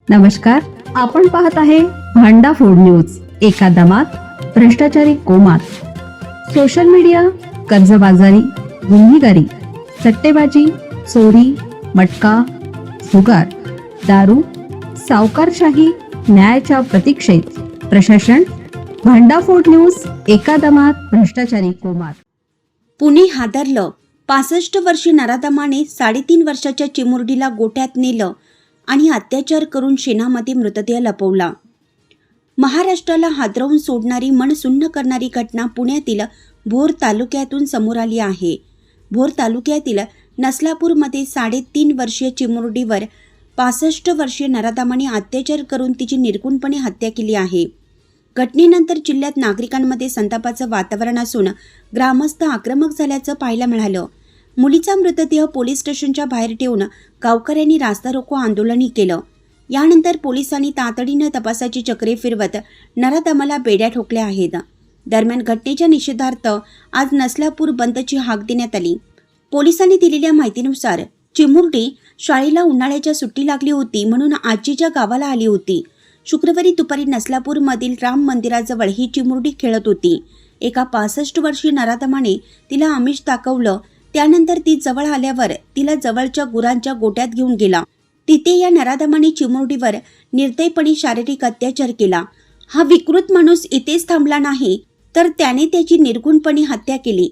नमस्कार, आपण पाहत आहे भांडा फोड न्यूज. एका दमात भ्रष्टाचारी कोमात. सोशल मीडिया, कर्जबाजारी, गुन्हेगारी, सट्टेबाजी, चोरी, मटका, जुगार, दारू, सावकारशाही, न्यायाच्या प्रतीक्षेत प्रशासन. भांडाफोड न्यूज. एका दमात भ्रष्टाचारी कोमात. पुणे हादरलं. 65 वर्षीय नराधमाने 3.5 वर्षाच्या चिमुरडीला गोठ्यात नेलं आणि अत्याचार करून शेणामध्ये मृतदेह लपवला. महाराष्ट्राला हादरवून सोडणारी, मन सुन्न करणारी घटना पुण्यातील भोर तालुक्यातून समोर आली आहे. भोर तालुक्यातील नसलापूरमध्ये 3.5 वर्षीय चिमुरडीवर 65 वर्षीय नराधमाने अत्याचार करून तिची निर्गुणपणे हत्या केली आहे. घटनेनंतर जिल्ह्यात नागरिकांमध्ये संतापाचं वातावरण असून ग्रामस्थ आक्रमक झाल्याचं पाहायला मिळालं. मुलीचा मृतदेह पोलीस स्टेशनच्या बाहेर ठेवून गावकऱ्यांनी रास्ता रोको आंदोलनही केलं. यानंतर पोलिसांनी तातडीनं तपासाची चक्रे फिरवत नराधमाला बेड्या ठोकल्या आहेत. दरम्यान घटनेच्या निषेधार्थ आज नसलापूर बंदची हाक देण्यात आली. पोलिसांनी दिलेल्या माहितीनुसार चिमुरडी शाळेला उन्हाळ्याच्या सुट्टी लागली होती म्हणून आजीच्या गावाला आली होती. शुक्रवारी दुपारी नसलापूरमधील राम मंदिराजवळ ही चिमुरडी खेळत होती. एका 65 वर्षीय नराधमाने तिला आमिष दाखवलं. त्यानंतर ती जवळ आल्यावर तिला जवळच्या गुरांच्या गोट्यात घेऊन गेला. तिथे या नराधमाने चिमुरडीवर निर्दयपणे शारीरिक अत्याचार केला. हा विकृत माणूस इथेच थांबला नाही तर त्याने त्याची निर्गुणपणे हत्या केली.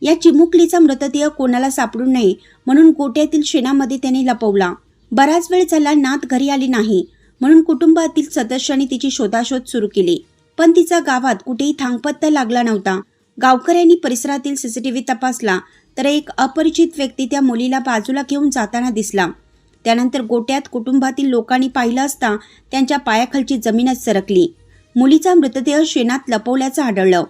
या चिमुकलीचा मृतदेह कोणाला सापडू नये म्हणून गोट्यातील शेणामध्ये त्याने लपवला. बराच वेळ झाला नात घरी आली नाही म्हणून कुटुंबातील सदस्यांनी तिची शोधाशोध सुरू केली, पण तिचा गावात कुठेही थांगपत्ता लागला नव्हता. गावकऱ्यांनी परिसरातील सीसीटीव्ही तपासला तर एक अपरिचित व्यक्ती त्या मुलीला बाजूला घेऊन जाताना दिसला. त्यानंतर गोट्यात कुटुंबातील लोकांनी पाहिलं असता त्यांच्या पायाखालची जमीनच सरकली. मुलीचा मृतदेह शेणात लपवल्याचं आढळलं.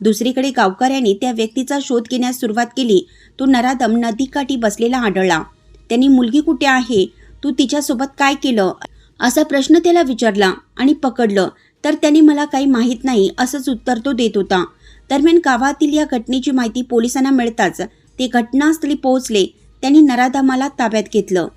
दुसरीकडे गावकऱ्यांनी त्या व्यक्तीचा शोध घेण्यास सुरुवात केली. तो नराधम नदीकाठी बसलेला आढळला. त्यांनी मुलगी कुठे आहे, तू तिच्यासोबत काय केलं असा प्रश्न त्याला विचारला आणि पकडलं तर त्याने मला काही माहीत नाही असंच उत्तर तो देत होता. दरम्यान गावातील या घटनेची माहिती पोलिसांना मिळताच ते घटनास्थळी पोहोचले. त्यांनी नराधमाला ताब्यात घेतलं.